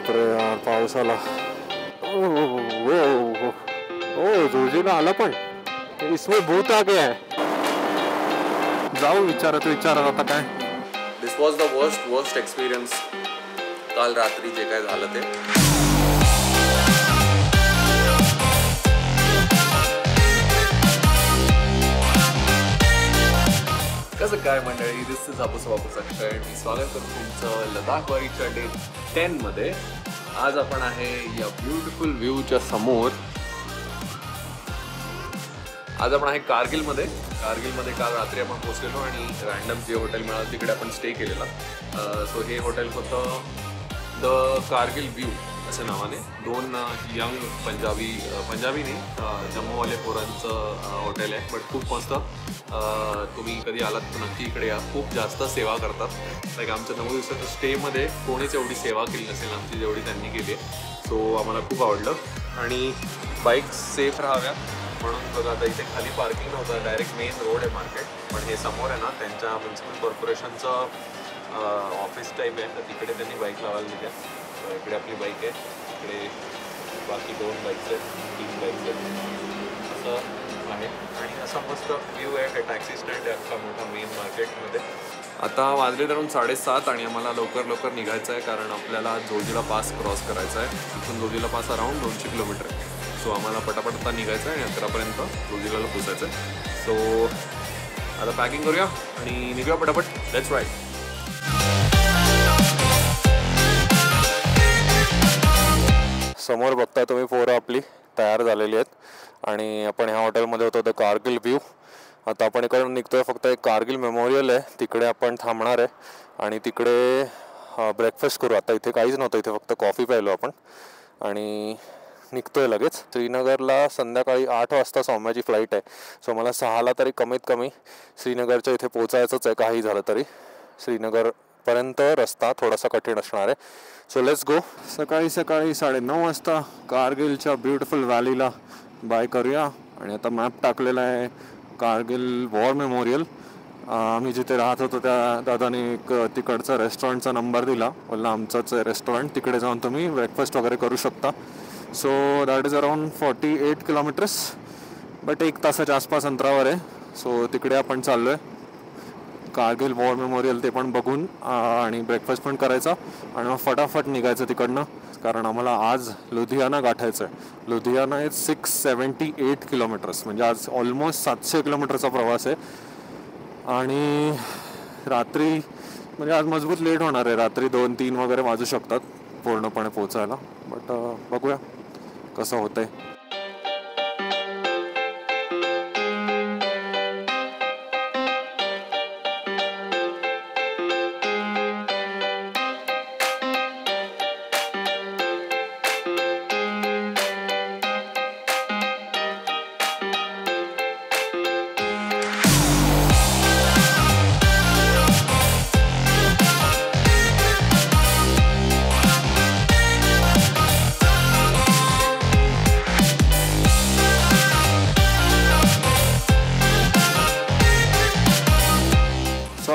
बापरे यार, पाऊस आला. ओ जोजीला आला पण. इसमें भूत आ गया है. जाऊ विचारत आता काय. दिस वॉज द वर्स्ट एक्सपिरियन्स. काल रात्री जे काय झालं ते. कसं काय मंडळी, दिस इज हापूस वापूस अक्षय. मी स्वागत करतो तुमचं लडाख वारीच्या डे 10 मध्ये. आज आपण आहे या ब्युटिफुल व्ह्यूच्या समोर. आज आपण आहे कारगिलमध्ये काल रात्री आपण पोहोचलेलो आणि रँडम जे हॉटेल मिळालं तिकडे आपण स्टे केलेला. सो हे हॉटेल होतं द कारगिल व्ह्यू असं नावाने. 2 यंग पंजाबी नाही जम्मूवाले पोरांचं हॉटेल आहे. बट खूप मस्त. तुम्ही कधी आलात तर नक्की इकडे या. खूप जास्त सेवा करतात. लाईक आमच्या 9 दिवसाच्या स्टेमध्ये कोणीच एवढी सेवा केली नसेल आमची जेवढी त्यांनी केली आहे. सो आम्हाला खूप आवडलं. आणि बाईक्स सेफ राहाव्या म्हणून बघा, आता इथे खाली पार्किंग नव्हतं, डायरेक्ट मेन रोड आहे मार्केट. पण हे समोर आहे ना त्यांच्या म्युन्सिपल कॉर्पोरेशनचं ऑफिस टाईप आहे, तर तिकडे त्यांनी बाईक लावायला दिल्या. इकडे आपली बाईक आहे, इकडे बाकी 2 बाईक्स आहेत, 3 बाईक्स आहेत असं आहे. आणि असा मस्त व्ह्यू आहे. टॅक्सी स्टँड आहे अख्खा मोठा मेन मार्केटमध्ये. आता वाजले धरून 7:30 आणि आम्हाला लवकर निघायचं आहे, कारण आपल्याला जोजिला पास क्रॉस करायचा आहे. तिथून जोजिला पास अराऊंड 200 किलोमीटर आहे. सो आम्हाला पटापट निघायचं आहे आणि 11पर्यंत जोजिलाला पोचायचं आहे. सो आता पॅकिंग करूया आणि निघूया पटापट. Let's ride. समोर बघता तुम्ही पोरं आपली तयार झालेली आहेत आणि आपण ह्या हॉटेलमध्ये होतो द कारगिल व्ह्यू. आता आपण इकडून निघतोय. फक्त एक कारगिल मेमोरियल आहे तिकडे आपण थांबणार आहे आणि तिकडे ब्रेकफास्ट करू. आता इथे काहीच नव्हतं, इथे फक्त कॉफी प्यायलो आपण आणि निघतोय लगेच. श्रीनगरला संध्याकाळी 8 वाजता सौम्याची फ्लाईट आहे. सो मला 6ला तरी कमीत कमी श्रीनगरच्या इथे पोचायचंच आहे. काही झालं तरी श्रीनगरपर्यंत रस्ता थोडासा कठीण असणार आहे. So let's go. सकाळी 9:30 वाजता कारगिलच्या ब्युटिफुल व्हॅलीला बाय करूया. आणि आता मॅप टाकलेला आहे कारगिल वॉर मेमोरियल. आम्ही जिथे राहत होतो त्या दादाने एक तिकडचा रेस्टॉरंटचा नंबर दिला. बोलला आमचंच आहे रेस्टॉरंट, तिकडे जाऊन तुम्ही ब्रेकफास्ट वगैरे करू शकता. So that is around 48 kilometres, but 1 तासाच्या आसपास अंतरावर आहे. सो तिकडे आपण चाललो आहे. कारगिल वॉर मेमोरियल ते पण बघून आणि ब्रेकफास्ट पण करायचा आणि मग फटाफट निघायचं तिकडनं, कारण आम्हाला आज लुधियाना गाठायचं आहे. लुधियाना इज 678 किलोमीटर्स, म्हणजे आज ऑलमोस्ट 700 किलोमीटरचा प्रवास आहे. आणि रात्री म्हणजे आज मजबूत लेट होणार आहे. रात्री 2-3 वगैरे वाजू शकतात पूर्णपणे पोचायला. बट बघूया कसं होतंय.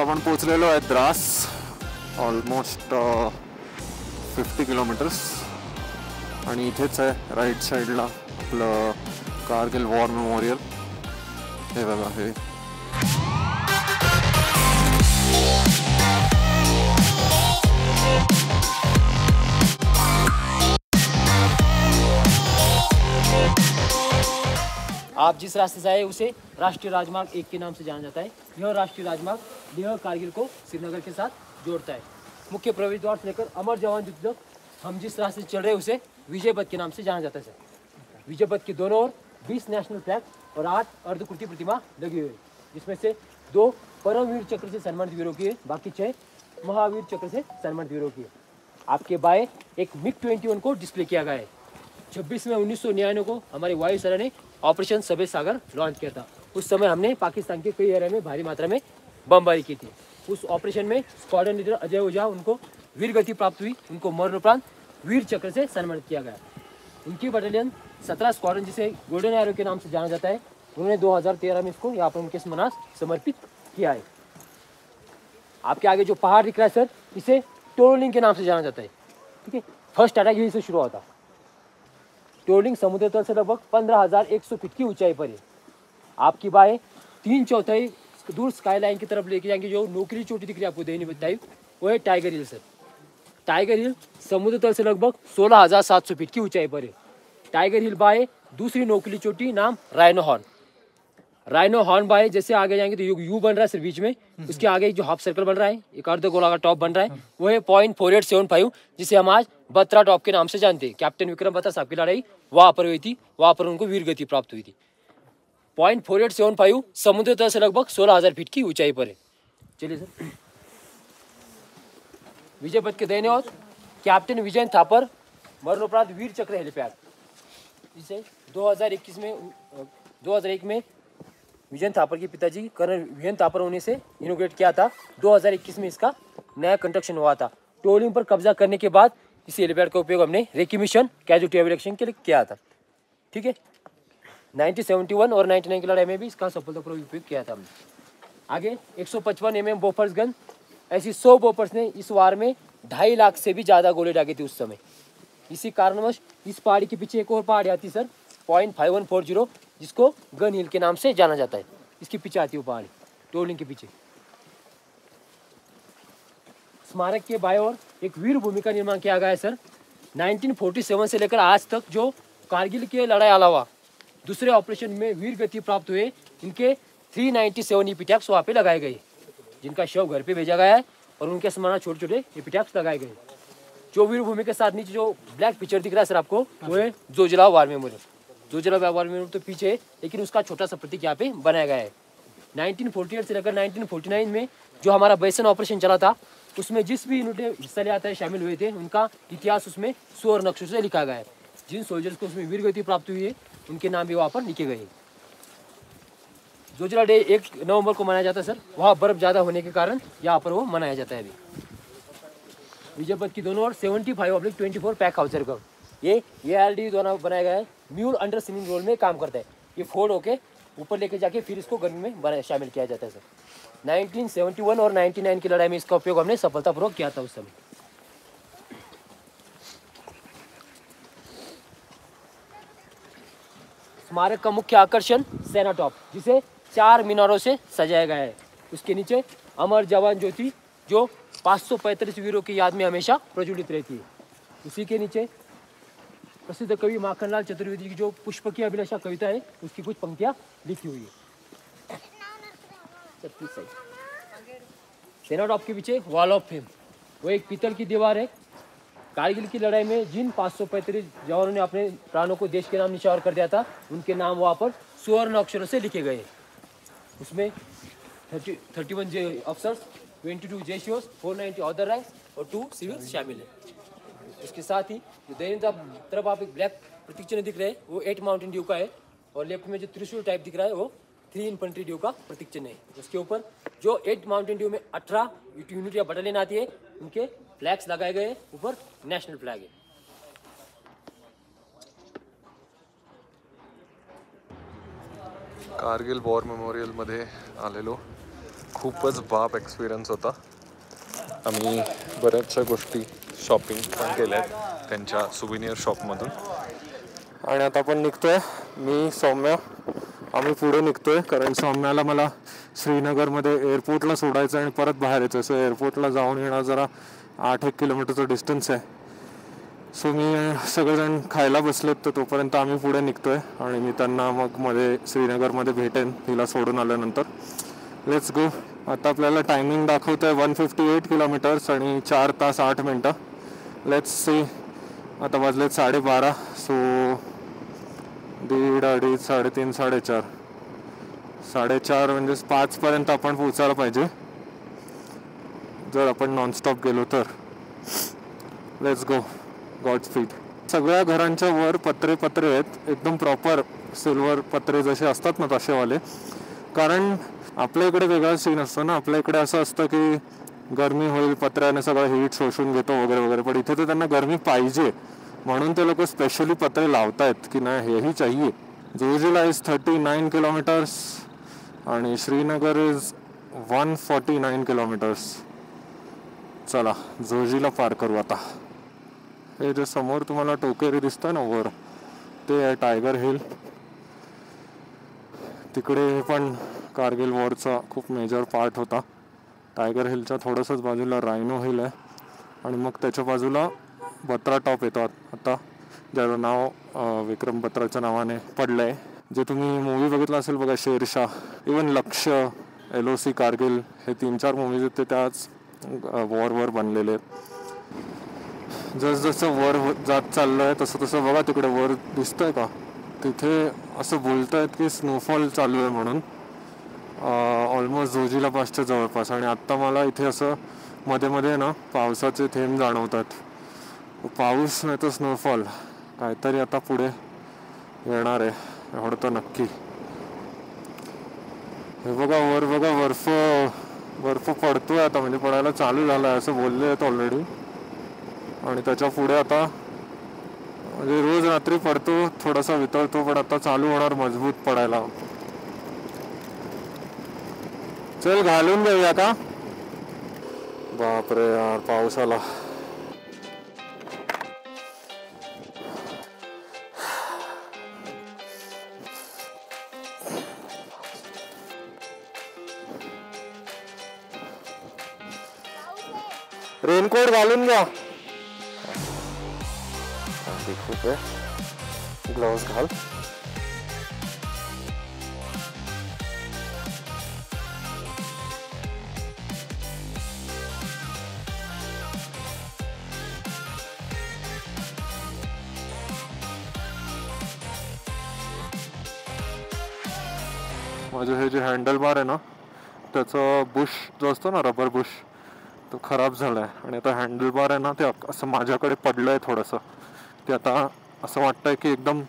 आपण पोचलेलो आहे द्रास. ऑलमोस्ट 50 किलोमीटर्स आणि इथेच आहे राईट साईडला आपलं कारगिल वॉर मेमोरियल. हे बघा हे. आप जिस रास्ते से आए उसे राष्ट्रीय राजमार्ग 1 के नाम से जाना जाता है. यह राष्ट्रीय राजमार्ग लेह कारगिल को श्रीनगर के साथ जोड़ता है. मुख्य प्रवेश द्वार से लेकर अमर जवान ज्योति तक हम जिस रास्ते से चल रहे हैं उसे विजय पथ के नाम से जाना जाता है. सर, विजय पथ के दोनों ओर 20 नेशनल फ्लैग और 8 अर्धकृति प्रतिमा लगी हुई है, जिसमें से 2 परमवीर चक्र से सम्मानित वीरों की है, बाकी 6 महावीर चक्र से सम्मानित वीरों की है. आपके बाएं एक MiG-21 को डिस्प्ले किया गया है. 26 में 1999 को हमारी वायुसेना ने ऑपरेशन सबे सागर लॉन्च किया था. उस समय हमने पाकिस्तान के कई एरिया में भारी मात्रा में बमबारी की थी. उस ऑपरेशन में स्क्वाड्रन लीडर अजय ओझा उनको वीर गति प्राप्त हुई. उनको मरणोपरांत वीर चक्र से सम्मानित किया गया. उनकी बटालियन 17 स्क्वाड्रन, जिसे गोल्डन एरो के नाम से जाना जाता है, उन्होंने 2013 में इसको यहाँ पर उनके स्मरणार्थ समर्पित किया है. आपके आगे जो पहाड़ दिख रहा है सर, इसे टोरोलिंग के नाम से जाना जाता है. ठीक है। फर्स्ट अटैक यहीं से शुरू हुआ था। टोलिंग समुद्र तल से लगभग 15,100 फीट की ऊंचाई पर है। आपकी बाएं 3/4 दूर स्काई लाइन की तरफ लेके जाएंगे। जो नोकरी चोटी दिख रही है आपको देनी बताई, वो है tiger hill sir. Tiger hill समुद्र तल से लगभग 16,700 फीट की ऊंचाई पर है। टाइगर हिल बाय दूसरी नोकली चोटी नाम Rhino Horn. Rhino Horn bye जैसे आगे जाएंगे तो यू बन रहा है सर बीच में, उसके आगे जो हाफ सर्कल बन रहा है, एक अर्ध गोलाकार टॉप बन रहा है, वो है 0.4875, जिसे हम आज बत्रा टॉप के नाम से जानते हैं। कैप्टन विक्रम बत्रा साहब की लड़ाई वहां पर हुई थी, वहां पर उनको वीर गति प्राप्त हुई थी। 0.4875 समुद्र तल से लगभग 16,000 फीट की ऊंचाई पर है। चलिए सर, विजय पथ के देने और कैप्टन विजय थापर मरणोपरांत वीर चक्र हेलीपैड, जिसे 2001 में विजय थापर के पिताजी कर्नल विजय थापर होने से इनोग्रेट किया था। 2021 में इसका नया कंस्ट्रक्शन हुआ था। टोलिंग पर कब्जा करने के बाद इस हेलीपैड का उपयोग हमने रेकी मिशन कैजुअल्टी एविडेक्शन के लिए किया था। ठीक है, 1971 और 99 की लड़ाई में भी इसका सफलतापूर्वक उपयोग किया था हमने। आगे 155 mm बोफर्स गन, ऐसी 100 बोफर्स ने इस वार में 2.5 लाख से भी ज़्यादा गोले दागे थे उस समय। इसी कारणवश इस पहाड़ी के पीछे एक और पहाड़ी आती सर 0.5140, जिसको गन हिल के नाम से जाना जाता है। इसके पीछे आती है वो पहाड़ी, टोलिंग के पीछे। स्मारक के बाएं ओर एक वीर भूमि का निर्माण किया गया है सर। 1947 से लेकर आज तक जो कारगिल के लड़ाई अलावा दूसरे ऑपरेशन में वीर गति प्राप्त हुए, इनके 397 एपिटैक्स वहाँ पे लगाए गए, जिनका शव घर पे भेजा गया है और उनके स्मरण छोटे छोटे एपिटैक्स लगाए गए। जो वीर भूमि के साथ नीचे जो ब्लैक पिक्चर दिख रहा है सर आपको, वो है Zoji La war memorial. Zoji La war memorial तो पीछे है, लेकिन उसका छोटा सा प्रतीक यहाँ पे बनाया गया है। 1948 से लेकर 1949 में जो हमारा बैसन ऑपरेशन चला था, उसमें जिस भी यूनिट हिस्सा लिया था, शामिल हुए थे, उनका इतिहास उसमें स्वर्ण अक्षर से लिखा गया है। जिन सोल्जर्स को उसमें वीर गति प्राप्त हुई है, उनके नाम भी वहाँ पर लिखे गए। जोजिला डे 1 नवंबर को मनाया जाता है सर। वहाँ बर्फ ज़्यादा होने के कारण यहाँ पर वो मनाया जाता है अभी। विजय पथ की दोनों ओर 75/24 पैक हाउसर का ये ARD द्वारा बनाया गया है। म्यूल अंडर स्विमिंग रोल में काम करता है। ये फोल्ड होके ऊपर लेके जाके फिर इसको गर्मी में शामिल किया जाता है सर। 1971 और 99 की लड़ाई में इसका उपयोग हमने सफलतापूर्वक किया था उस समय। स्मारक का मुख्य आकर्षण सेना टॉप, जिसे 4 मीनारों से सजाया गया है। उसके नीचे अमर जवान ज्योति, जो 535 वीरों की याद में हमेशा प्रज्वलित रहती है। उसी के नीचे प्रसिद्ध कवि माखनलाल चतुर्वेदी की जो पुष्प की अभिलाषा कविता है, उसकी कुछ पंक्तियां लिखी हुई है। सेना टॉप के पीछे वॉल ऑफ फेम, वो एक पीतल की दीवार है। कारगिल की लड़ाई में जिन 535 जवानों ने अपने प्राणों को देश के नाम निछावर कर दिया था, उनके नाम वहाँ पर स्वर्ण अक्षरों से लिखे गए। उसमें 31 अफसर्स, 22 जेसीओस, 490 अदर रैंक्स और 2 सिविल्स शामिल है। इसके साथ ही जो दाहिनी तरफ आप एक ब्लैक प्रतीक चिन्ह दिख रहे हैं, वो 8 माउंटेन ड्यू का है, और लेफ्ट में जो त्रिशूल टाइप दिख रहा है, वो 3 इन्फेंट्री ड्यू का प्रतीक चिन्ह है। उसके ऊपर जो 8 माउंटेन ड्यू में 18 यूनिट या बटालियन आती है, उनके फ्लैग्स लगाए गए, ऊपर नेशनल फ्लैग है। कारगिल वॉर मेमोरियलमध्ये आलेलो, खूपच बाप एक्सपिरियन्स होता। आम्ही बऱ्याचशा गोष्टी शॉपिंग पण केल्या आहेत त्यांच्या सुविनियर शॉपमधून, आणि आता आपण निघतोय। मी सौम्या आम्ही पुढे निघतोय, कारण सौम्याला मला श्रीनगरमध्ये एअरपोर्टला सोडायचं आणि परत बाहेर यायचं। सो एअरपोर्टला जाऊन येणं जरा 8-1 किलोमीटरचं डिस्टन्स आहे। सो मी सगळेजण खायला बसलेत, तर तोपर्यंत आम्ही पुढे निघतोय आणि मी त्यांना मग मध्ये श्रीनगरमध्ये भेटेन हिला सोडून आल्यानंतर। Let's go. आता आपल्याला टायमिंग दाखवतं आहे 158 किलोमीटर्स आणि 4 तास 8 मिनटं। लेट्स सी, आता वाजलेत 12:30, सो 1:30, 2:30, 3:30, 4:30, 4:30 म्हणजे 5पर्यंत आपण पोहोचायला पाहिजे, जर आपण नॉनस्टॉप गेलो तर। Let's go, God speed. सगळ्या घरांच्या वर पत्रे आहेत, एकदम प्रॉपर सिल्वर पत्रे जसे असतात ना तसेवाले। कारण आपल्या इकडे वेगळा सीन असतो ना, आपल्या इकडे असं असतं की गरमी होईल, पत्र्याने सगळं हीट शोषून घेतो वगैरे वगैरे, पण इथे तर त्यांना गरमी पाहिजे म्हणून ते लोक स्पेशली पत्रे लावतायत की नाही हेही चाहिए। जोजिला इज 39 किलोमीटर्स आणि श्रीनगर इज 149 किलोमीटर्स। चला जोजिला पार करू आता। हे जे समोर तुम्हाला टोकेरी दिसतं ना वर, ते आहे टायगर हिल. तिकडे पण कारगिल वॉरचा खूप मेजर पार्ट होता. टायगर हिलच्या थोडंसंच बाजूला रायनो हिल आहे आणि मग त्याच्या बाजूला बत्रा टॉप येतो आता, ज्याचं नाव विक्रम बत्राच्या नावाने पडलं आहे. जे तुम्ही मूवी बघितला असेल बघा, शेरशाह, इवन लक्ष्य, LOC कारगिल, हे 3-4 मूवीज आहेत ते त्याच वॉरवर बनलेले आहेत. जसजसं वर जात चाललं आहे तसं तसं बघा तिकडे वर दिसतंय का, तिथे असं बोलत आहेत की स्नोफॉल चालू आहे म्हणून, ऑलमोस्ट जोजिला पासच्या जवळपास. आणि आत्ता मला इथे असं मध्ये मध्ये ना पावसाचे थेंब जाणवतात. पाऊस नाही तर स्नोफॉल काहीतरी आता पुढे येणार आहे, एवढं तर नक्की. हे बघा वर बघा, बर्फ पडतोय आता, म्हणजे पडायला चालू झाला आहे असं बोलले आहेत ऑलरेडी. आणि त्याच्या पुढे आता म्हणजे रोज रात्री पडतो, थोडासा वितळतो, पण आता चालू होणार मजबूत पडायला. चल घालून घेऊया का. बापरे यार, पाऊस आला. रेनकोट घालून घ्या. खूप आहे, ग्लोव्स घाल. माझं हे जे हँडल बार आहे ना, त्याचं बुश जो असतो ना, रबर बुश, तो खराब झाला आहे. आणि आता हँडल बार आहे ना, ते असं माझ्याकडे पडलं आहे थोडंसं. ते आता असं वाटतंय की एकदम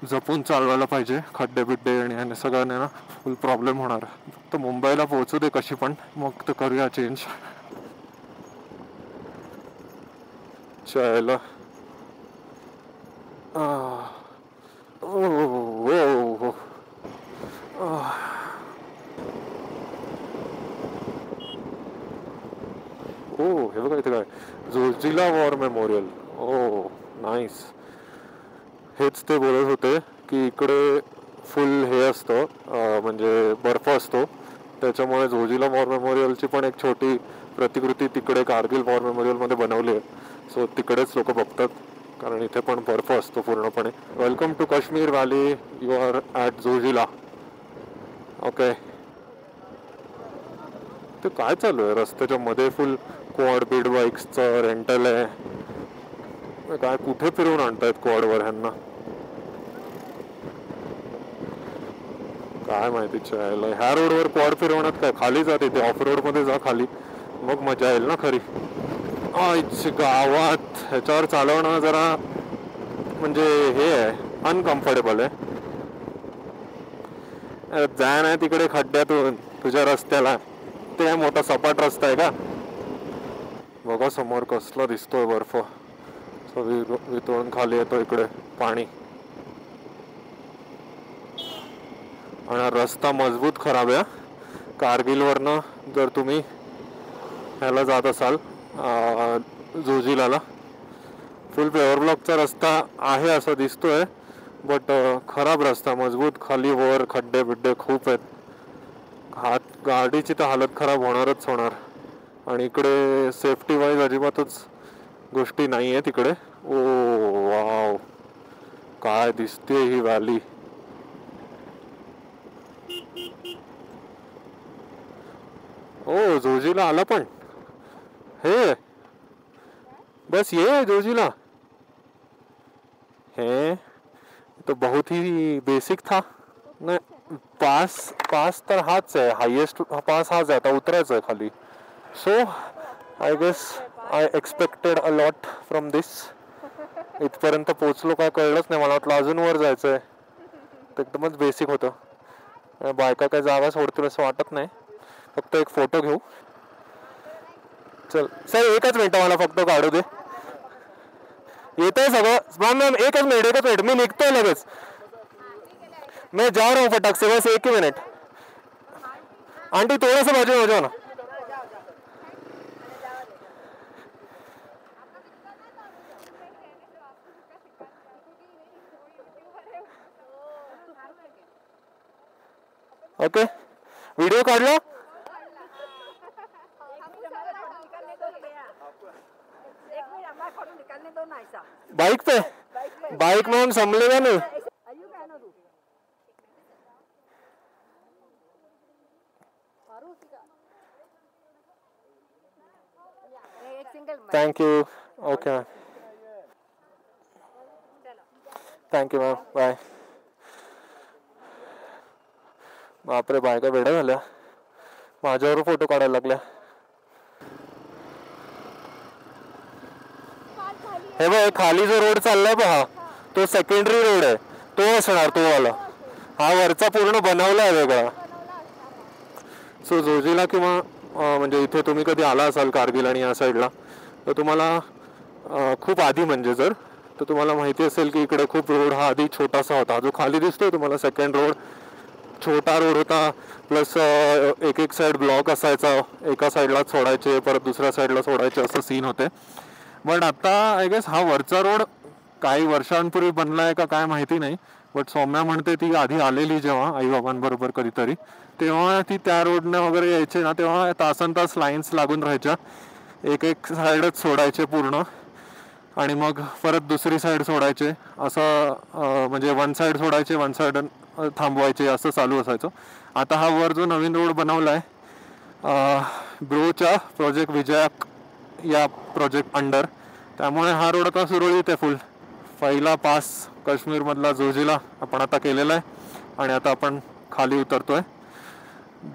जपून चालवायला पाहिजे. खड्डे बिड्डे आणि सगळ्यांना ना फुल प्रॉब्लेम होणार. फक्त मुंबईला पोहोचू दे कशी पण, मग तर करूया चेंज. चायला हे बघा इथे काय, जोजिला वॉर मेमोरियल. नाईस. हेच ते बोलत होते की इकडे फुल हे असतं, म्हणजे बर्फ असतो, त्याच्यामुळे जोजिला वॉर मेमोरियलची पण एक छोटी प्रतिकृती तिकडे कारगिल वॉर मेमोरियलमध्ये बनवली आहे. सो तिकडेच लोक बघतात, कारण इथे पण बर्फ असतो पूर्णपणे. Welcome to Kashmir valley, you are at Zojila. Okay. ते काय चालू आहे रस्त्याच्या मध्ये, फुल क्वाड बीड बाईक्सचं रेंटल आहे. काय कुठे फिरवून आणतायत क्वाडवर ह्यांना, काय माहिती. चायला ह्या रोडवर क्वाड फिरवण्यात काय, खाली जा तिथे ऑफ रोड मध्ये जा खाली, मग मजा येईल ना खरी. गावात ह्याच्यावर चालवणं जरा म्हणजे हे आहे, अनकम्फर्टेबल आहे. जा नाही तिकडे खड्ड्यातून तुझ्या रस्त्याला, ते मोठा सपाट रस्ता आहे का. बघा समोर कसला दिसतोय बर्फ, वितळून खाली येतो इकडे पाणी. आणि रस्ता मजबूत खराब आहे. कारगिलवरनं जर तुम्ही ह्याला जात असाल जोजिलाला, फुल पेवर ब्लॉकचा रस्ता आहे असं दिसतोय, बट खराब रस्ता, मजबूत, खाली वर खड्डे बिड्डे खूप आहेत. गाडीची तर हालत खराब होणारच होणार. आणि इकडे सेफ्टी वाईज अजिबातच गोष्टी नाही आहे तिकडे. वाव, काय दिसते ही व्हॅली. जोजिला आला पण हे, बस ये जोजिला. हे तो बहुत ही बेसिक था. नाही, पास तर हाच आहे, हायेस्ट पास हाच आहे. आता उतरायचं आहे खाली. So I guess I expected a lot from this. इथपर्यंत पोचलो काय कळलंच नाही, मला वाटलं अजून वर जायचं आहे. एकदमच बेसिक होतं. बायका काय जागा सोडतील असं वाटत नाही. फक्त एक फोटो घेऊ. चल सर, एकच मिनिट मला फक्त काढू दे. येतंय सगळं मॅम. एकच मिनिट मी निघतोय लगेच. मैं जा रहा हूँ फटाक से, बस एक ही मिनट. आंटी थोड़ा सा बाजू हो जाओ ना. ओके व्हिडिओ काढला बाइक पे बाइक में हम संभलेगा नहीं thank you okay thank you ma'am bye बापरे बायका वेड्या झाल्या माझ्यावर फोटो काढायला लागल्या हे बघ खाली जो रोड चाललाय पहा तो सेकंडरी रोड आहे तो असणार तो वाला हा वरचा पूर्ण बनवला आहे वेगळा सो जोजीला किंवा म्हणजे इथे तुम्ही कधी आला असाल कारगिल आणि या साईडला तर तुम्हाला खूप आधी म्हणजे जर तर तुम्हाला माहिती असेल की इकडे खूप रोड हा आधी छोटासा होता जो खाली दिसतोय तुम्हाला सेकंड रोड छोटा रोड होता प्लस एक एक साईड ब्लॉक असायचा एका साईडला सोडायचे परत दुसऱ्या साईडला सोडायचे असं सीन होते बट आता आय गेस हा वरचा रोड काही वर्षांपूर्वी बनला आहे का काय माहिती नाही बट सौम्या म्हणते ती आधी आलेली जेव्हा आईबाबांबरोबर कधीतरी तेव्हा ती त्या रोडने वगैरे यायचे ना तेव्हा तासन तास लाईन्स लागून राहायच्या एक एक साईडच सोडायचे पूर्ण आणि मग परत दुसरी साईड सोडायचे असं म्हणजे वन साईड सोडायचे वन साईड थांबवायचे असं चालू असायचं आता हा वर जो नवीन रोड बनवला आहे ब्रोच्या प्रोजेक्ट विजयाक या प्रोजेक्ट अंडर त्यामुळे हा रोड आता सुरळीत आहे फुल पहिला पास काश्मीरमधला जोजीला आपण आता केलेला आहे आणि आता आपण खाली उतरतोय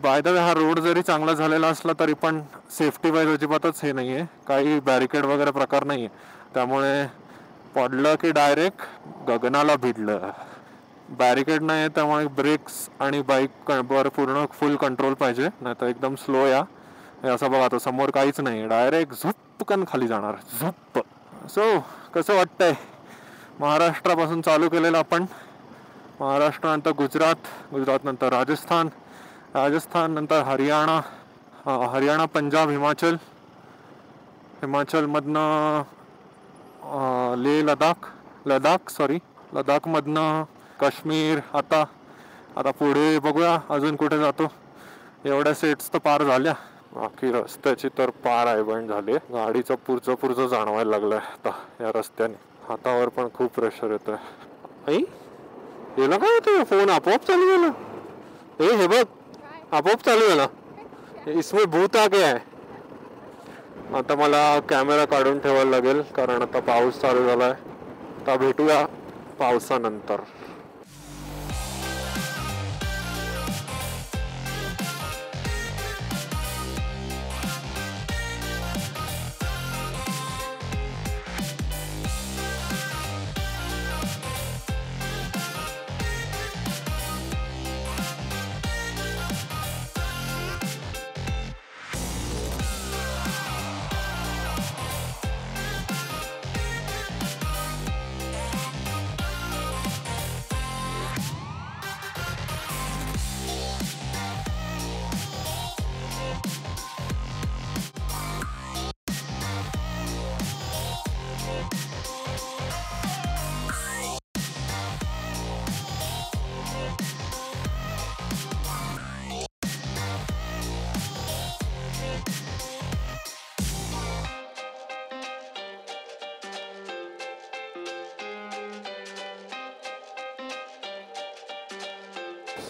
बाय द वे हा रोड जरी चांगला झालेला असला तरी पण सेफ्टी वाईज अजिबातच हे नाही आहे काही बॅरिकेड वगैरे प्रकार नाही आहे त्यामुळे पडलं की डायरेक्ट गगनाला भिडलं बॅरिकेड नाही आहे त्यामुळे ब्रेक्स आणि बाईकवर पूर्ण फुल कंट्रोल पाहिजे नाही तर एकदम स्लो या हे असं बघा आता समोर काहीच नाही डायरेक्ट झुपकन खाली जाणार झुप्प सो कसं वाटतंय महाराष्ट्रापासून चालू केलेलं आपण महाराष्ट्रानंतर गुजरात नंतर राजस्थान नंतर हरियाणा पंजाब हिमाचलमधनं लेह लडाखमधनं काश्मीर आता पुढे बघूया अजून कुठे जातो एवढ्या सेट्स तर पार झाल्या बाकी रस्त्याची तर पार आयबंड झाली गाडीचं पुरचं जाणवायला लागलंय आता या रस्त्याने हातावर पण खूप प्रेशर येतोय आई गेला काय होतं फोन आपोआप चालू झाला हे बघ आपोआप चालू झाला इसमें भूत आ गया आहे आता मला कॅमेरा काढून ठेवायला लागेल कारण आता पाऊस चालू झालाय आता भेटूया पावसानंतर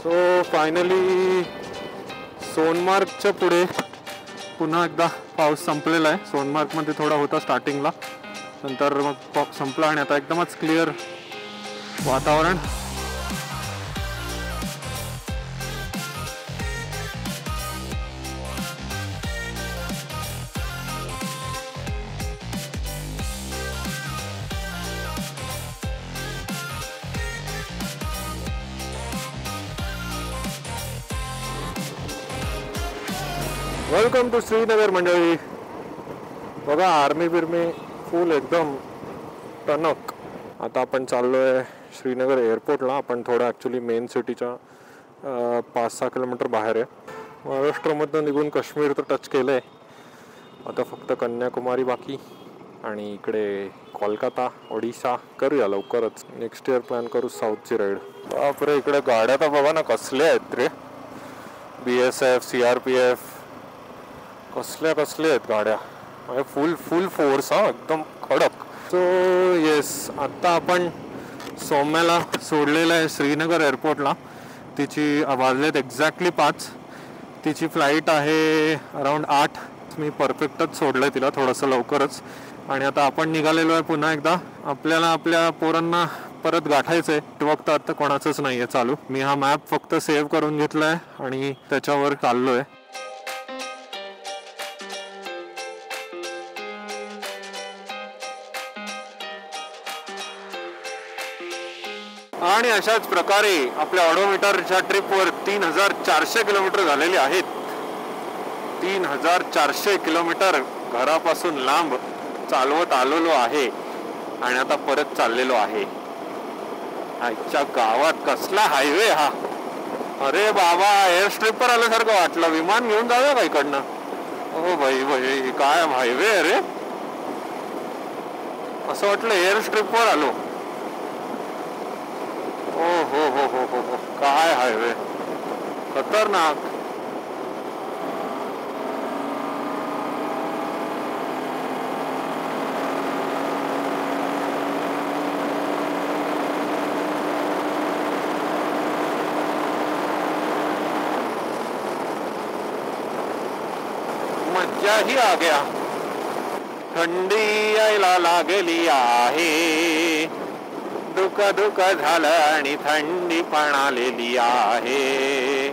सो फायनली सोनमार्गच्या पुढे पुन्हा एकदा पाऊस संपलेला आहे सोनमार्गमध्ये थोडा होता स्टार्टिंगला नंतर मग संपला आणि आता एकदमच क्लिअर वातावरण वेलकम टू श्रीनगर मंडळी बघा आर्मी बिर्मी फुल एकदम टणक आता आपण चाललोय श्रीनगर एअरपोर्टला आपण थोडं ॲक्च्युली मेन सिटीच्या 5-6 किलोमीटर बाहेर आहे महाराष्ट्रामधनं निघून काश्मीर तर टच केलं आहे आता फक्त कन्याकुमारी बाकी आणि इकडे कोलकाता ओडिशा करूया लवकरच नेक्स्ट इयर प्लॅन करू साऊथची राईड बापरे इकडे गाड्या तर बघा ना कसल्या आहेत रे BSF, CRPF, कसल्या आहेत गाड्या. फुल फोर्स हा, एकदम कडक. सो येस, आत्ता आपण सौम्याला सोडलेलं आहे श्रीनगर एअरपोर्टला. तिची वाजलेत एक्झॅक्टली 5. तिची फ्लाईट आहे अराउंड 8. मी परफेक्टच सोडलं आहे तिला, थोडंसं लवकरच. आणि आता आपण निघालेलो आहे पुन्हा एकदा. आपल्याला आपल्या पोरांना परत गाठायचं आहे. नेटवर्क तर आता कोणाचंच नाही आहे चालू. मी हा मॅप फक्त सेव्ह करून घेतला आहे आणि त्याच्यावर चाललो आहे. आणि अशाच प्रकारे आपल्या ऑडोमीटरच्या ट्रिपवर 3400 किलोमीटर झालेले आहेत. 3400 किलोमीटर घरापासून लांब चालवत आलेलो आहे आणि आता परत चाललेलो आहे. आजच्या गावात कसला हायवे हा. अरे बाबा, एअर स्ट्रिपवर आल्यासारखं वाटलं. विमान घेऊन जाऊया का इकडनं. हो भाई काय हायवे अरे, असं वाटलं एअर स्ट्रिपवर आलो. हो काय हायवे, खतरनाक. मज्जा ही आ गया. थंडी यायला लागली आहे. दुःख झालं आणि थंडी पण आलेली आहे.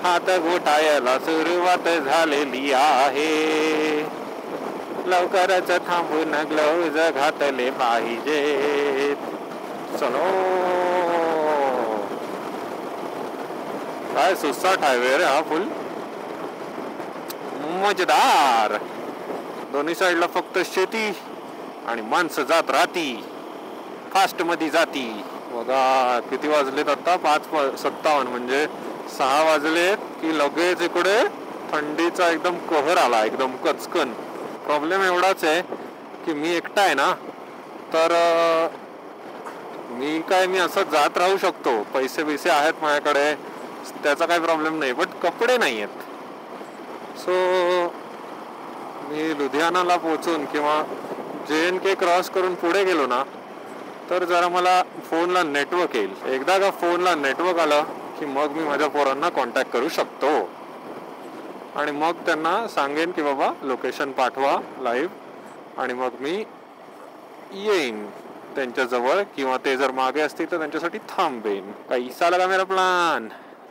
हात घोटायला सुरुवात झालेली आहे. लवकरच थांबून ग्लोव्ज घातले पाहिजे. चलो. काय सुसाट हायवे रे हा, फुल मजेदार. दोन्ही साईडला फक्त शेती आणि माणसं जात राहती, फास्ट मध्ये जाती. बघा किती वाजलेत आता, 5:57. म्हणजे 6 वाजलेत की लगेच इकडे थंडीचा एकदम कहर आला, एकदम कचकन. प्रॉब्लेम एवढाच आहे की मी एकटा आहे ना, तर मी असं जात राहू शकतो. पैसे आहेत माझ्याकडे, त्याचा काही प्रॉब्लेम नाही, बट कपडे नाही आहेत. सो मी लुधियानाला पोहोचून किंवा JNK क्रॉस करून पुढे गेलो ना, तर जरा मला फोनला नेटवर्क येईल. एकदा का फोनला नेटवर्क आलं की मग मी माझ्या पोरांना कॉन्टॅक्ट करू शकतो आणि मग त्यांना सांगेन की बाबा लोकेशन पाठवा लाईव्ह, आणि मग मी येईन त्यांच्याजवळ, किंवा ते जर मागे असतील तर त्यांच्यासाठी थांबेन. कैसा लगा मेरा प्लान.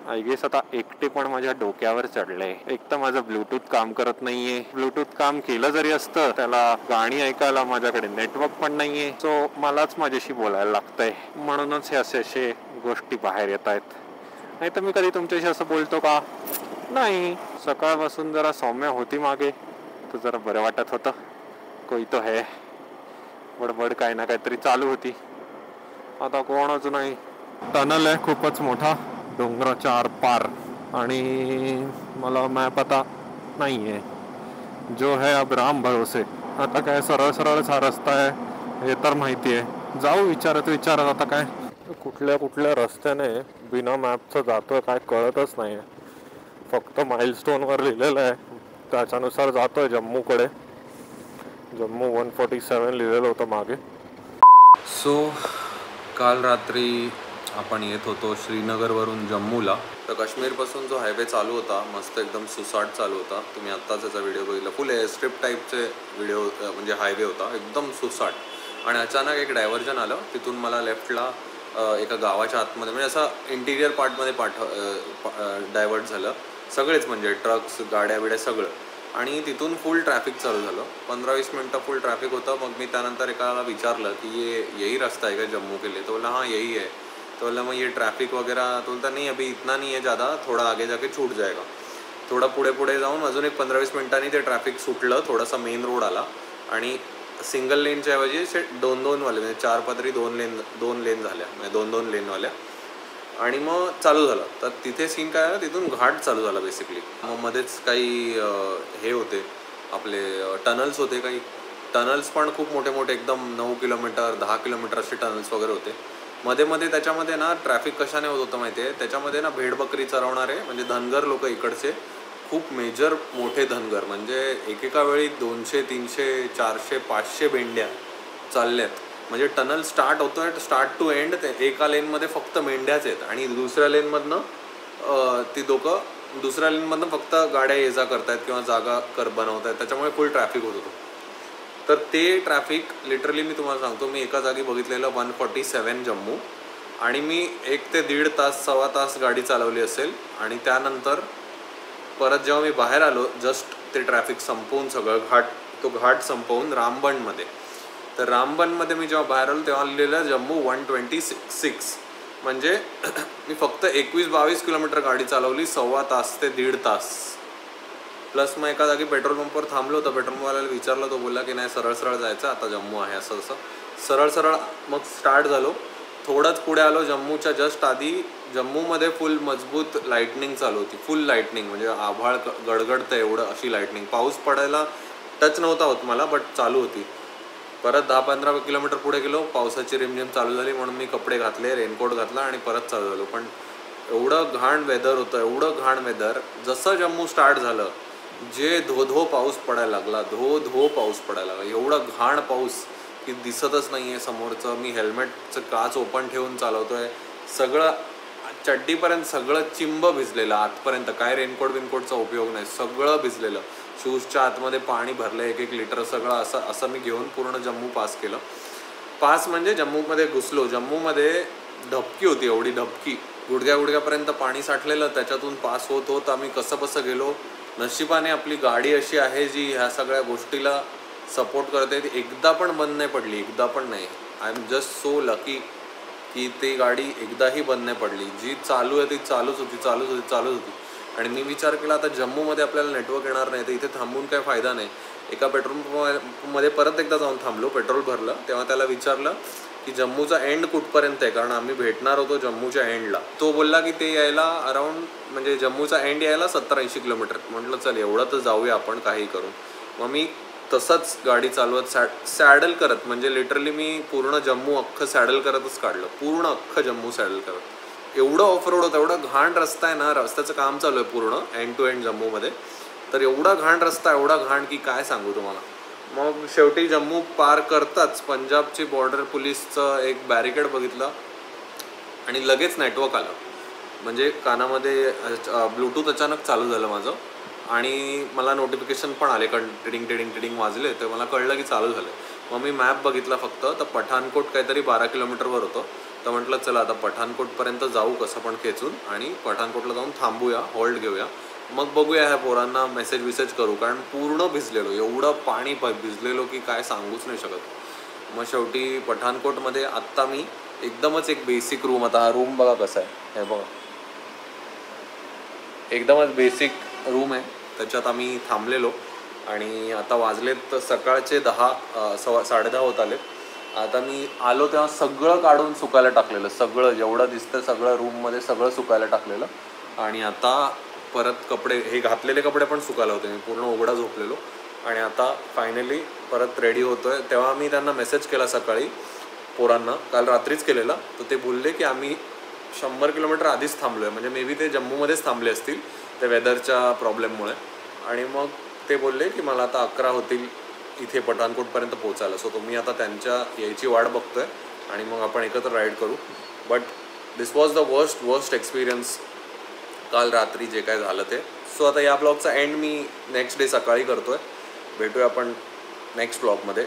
आय गेस आता एकटे पण माझ्या डोक्यावर चढले. एक तर माझं ब्लूटूथ काम करत नाहीये. ब्लूटूथ काम केलं जरी असतं, त्याला गाणी ऐकायला माझ्याकडे नेटवर्क पण नाहीये. सो मलाच माझ्याशी बोलायला लागतंय. म्हणूनच हे असे गोष्टी बाहेर येत आहेत. नाही तर मी कधी तुमच्याशी असं बोलतो का? नाही. सकाळपासून जरा सौम्य होती मागे, तर जरा बरं वाटत होतं. कोई तो है, बडबड काय ना काहीतरी चालू होती. आता कोणच नाही. टनल आहे खूपच मोठा डोंगराच्या आरपार, आणि मला मॅप आता नाही आहे. जो है अब राम भरोसे. आता काय सरळच हा रस्ता आहे हे तर माहिती आहे. जाऊ विचारत आता काय कुठल्या रस्त्याने बिना मॅपचं जातोय काय कळतच नाही. फक्त माइलस्टोनवर लिहिलेलं आहे, त्याच्यानुसार जातोय जम्मूकडे. जम्मू 147 लिहिलेलं होतं मागे. सो काल रात्री आपण येत होतो श्रीनगरवरून जम्मूला. तर काश्मीरपासून जो हायवे चालू होता, मस्त एकदम सुसाट चालू होता. तुम्ही आत्ताच याचा व्हिडिओ बघितला. फुल एअर स्ट्रिप टाईपचे व्हिडिओ, म्हणजे हायवे होता एकदम सुसाट. आणि अचानक एक डायव्हर्जन आलं. तिथून मला लेफ्टला एका गावाच्या आतमध्ये, म्हणजे असं इंटिरियर पार्टमध्ये डायव्हर्ट झालं सगळेच, म्हणजे ट्रक्स, गाड्या बिड्या सगळं. आणि तिथून फुल ट्रॅफिक चालू झालं. 15-20 मिनटं फुल ट्रॅफिक होतं. मग मी त्यानंतर एकाला विचारलं की यही रास्ता है क्या जम्मू के लिए? तो बोला हाँ यही है. तो बोला मग ये ट्रॅफिक वगैरह? तो बोलता नहीं अभी इतना नहीं है ज़्यादा, थोड़ा आगे जाके छूट जाएगा. थोडा पुढे जाऊन अजून एक 15-20 मिनटांनी ते ट्रॅफिक सुटलं. थोडासा मेन रोड आला आणि सिंगल लेनच्या ऐवजी असे 2-2 वाले, म्हणजे 4 पदरी 2 लेन झाल्या, म्हणजे 2-2 लेनवाल्या. आणि मग चालू झालं. तर तिथे सीन काय आहे, तिथून घाट चालू झाला बेसिकली. मग मध्येच काही हे होते आपले टनल्स होते. काही टनल्स पण खूप मोठे एकदम 9 किलोमीटर 10 किलोमीटर असे टनल्स वगैरे होते. मध्ये मध्ये त्याच्यामध्ये ना ट्रॅफिक कशाने होत होतं माहिती आहे, त्याच्यामध्ये ना भेडबकरी चरवणारे म्हणजे धनगर लोक इकडचे खूप मेजर मोठे धनगर, म्हणजे एकेका वेळी 200 300 400 500 मेंढ्या चालल्यात. म्हणजे टनल स्टार्ट होतोय, स्टार्ट टू एंड एका लेनमध्ये फक्त मेंढ्याच आहेत आणि दुसऱ्या लेनमधनं ती लोकं दुसऱ्या लेनमधनं फक्त गाड्या ये जा करतायत किंवा जागा बनवत आहेत. त्याच्यामुळे फुल ट्रॅफिक होत होतं. तर ते ट्रॅफिक लिटरली मी तुम्हाला सांगतो, मी एका जागी बघितलेलं 147 जम्मू, आणि मी 1 ते 1.5 तास 1.25 तास गाडी चालवली असेल. आणि त्यानंतर परत जेव्हा मी बाहेर आलो, जस्ट ते ट्रॅफिक संपवून सगळं तो घाट संपवून रामबनमध्ये, तर रामबनमध्ये मी जेव्हा बाहेर आलो तेव्हा लिहिलेलं जम्मू 126. म्हणजे मी फक्त 21-22 किलोमीटर गाडी चालवली 1.25 तास ते 1.5 तास. प्लस मग एका जागी पेट्रोल पंपवर थांबलो होतं. पेट्रोल पंपवाल्याला विचारलं, तो बोलला की नाही सरळ सरळ जायचं, आता जम्मू आहे असं असं. सरळ सरळ मग स्टार्ट झालो. थोडंच पुढे आलो, जम्मूच्या जस्ट आधी जम्मूमध्ये फुल मजबूत लाईटनिंग चालू होती. फुल लाईटनिंग म्हणजे आभाळ गडगडतं एवढं, अशी लाईटनिंग. पाऊस पडायला टच नव्हता होत मला, बट चालू होती. परत 10-15 किलोमीटर पुढे गेलो, पावसाची रिमझिम चालू झाली, म्हणून मी कपडे घातले, रेनकोट घातला आणि परत चालू झालो. पण एवढं घाण वेदर होतं, एवढं घाण वेदर. जसं जम्मू स्टार्ट झालं, जे धो पाऊस पडायला लागला, धो पाऊस पडायला लागला. एवढा घाण पाऊस की दिसतच नाही आहे समोरचं. मी हेल्मेटचं काच ओपन ठेवून चालवतोय, सगळं चड्डीपर्यंत सगळं चिंब भिजलेलं आतपर्यंत. काय रेनकोटचा उपयोग नाही, सगळं भिजलेलं. शूजच्या आतमध्ये पाणी भरलं 1-1 लिटर सगळं. असं मी घेऊन पूर्ण जम्मू पास केलं. पास म्हणजे जम्मूमध्ये घुसलो. जम्मूमध्ये धबकी होती, एवढी धबकी, गुडघ्यापर्यंत पाणी साठलेलं. त्याच्यातून पास होत आम्ही कसं गेलो. नशिबाने आपली गाडी अशी आहे जी ह्या सगळ्या गोष्टीला सपोर्ट करते. ती एकदा पण बंद नाही पडली, एकदा पण नाही. I am just so lucky की ती गाडी एकदाही बंद नाही पडली. जी चालू आहे ती चालूच होती. आणि मी विचार केला, आता जम्मूमध्ये आपल्याला नेटवर्क येणार नाही, तर इथे थांबून काय फायदा नाही. एका पेट्रोल पंपमध्ये परत एकदा जाऊन थांबलो, पेट्रोल भरलं. तेव्हा त्याला विचारलं की जम्मूचा एंड कुठपर्यंत आहे, कारण आम्ही भेटणार होतो जम्मूच्या एंडला. तो बोलला की ते यायला अराऊंड म्हणजे जम्मूचा एंड यायला 70-80 किलोमीटर. म्हटलं चल एवढं तर जाऊया आपण काही करून. मग मी तसंच गाडी चालवत सॅडल करत, म्हणजे लिटरली मी पूर्ण जम्मू अख्खं सॅडल करतच काढलं, पूर्ण अख्खं जम्मू सॅडल करत. एवढं ऑफ रोड होतं, एवढं घाण रस्ता आहे ना, रस्त्याचं काम चालू आहे पूर्ण एंड टू एंड जम्मूमध्ये. तर एवढा घाण रस्ता, एवढा घाण की काय सांगू तुम्हाला. मग शेवटी जम्मू पार करताच पंजाबची बॉर्डर पोलीसचं एक बॅरिकेड बघितलं आणि लगेच नेटवर्क आलं. म्हणजे कानामध्ये ब्लूटूथ अचानक चालू झालं माझं आणि मला नोटिफिकेशन पण आले, टिडिंग वाजले. तर मला कळलं की चालू झालं. मग मी मॅप बघितला फक्त, तर पठाणकोट काहीतरी 12 किलोमीटरवर होतं. तर म्हटलं चला आता पठाणकोटपर्यंत जाऊ कसं पण खेचून, आणि पठाणकोटला जाऊन थांबूया, होल्ड घेऊया, मग बघूया ह्या पोरांना मेसेज करू. कारण पूर्ण भिजलेलो, एवढं पाणी भिजलेलो की काय सांगूच नाही शकत. मग शेवटी पठाणकोटमध्ये आत्ता मी एकदमच एक बेसिक रूम, आता हा रूम बघा कसा आहे, हे बघा एकदमच बेसिक रूम आहे, त्याच्यात आम्ही थांबलेलो. आणि आता वाजलेत सकाळचे 10-10:30 होत आले. आता मी आलो तेव्हा सगळं काढून सुकायला टाकलेलं, सगळं जेवढं दिसतं सगळं रूममध्ये सगळं सुकायला टाकलेलं. आणि आता परत कपडे, हे घातलेले कपडे पण सुकायला होते, मी पूर्ण उघडा झोपलेलो. आणि आता फायनली परत रेडी होतोय. तेव्हा मी त्यांना मेसेज केला सकाळी पोरांना, काल रात्रीच केलेला. तर ते बोलले की आम्ही 100 किलोमीटर आधीच थांबलो आहे, म्हणजे मे बी ते जम्मूमध्येच थांबले असतील त्या वेदरच्या प्रॉब्लेममुळे. आणि मग ते बोलले की मला आता 11 होतील इथे पठाणकोटपर्यंत पोहोचायला. सो तुम्ही आता त्यांच्या यायची वाट बघतोय आणि मग आपण एकत्र राईड करू. But this was the worst experience काल रात्री जे काय झालं ते. सो आता या ब्लॉगचा एंड मी नेक्स्ट डे सकाळी करतोय. भेटूया आपण नेक्स्ट ब्लॉगमध्ये,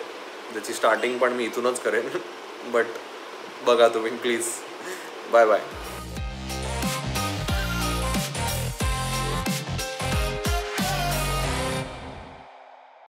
ज्याची स्टार्टिंग पण मी इथूनच करेन. बट बघा तुम्ही प्लीज. Bye bye.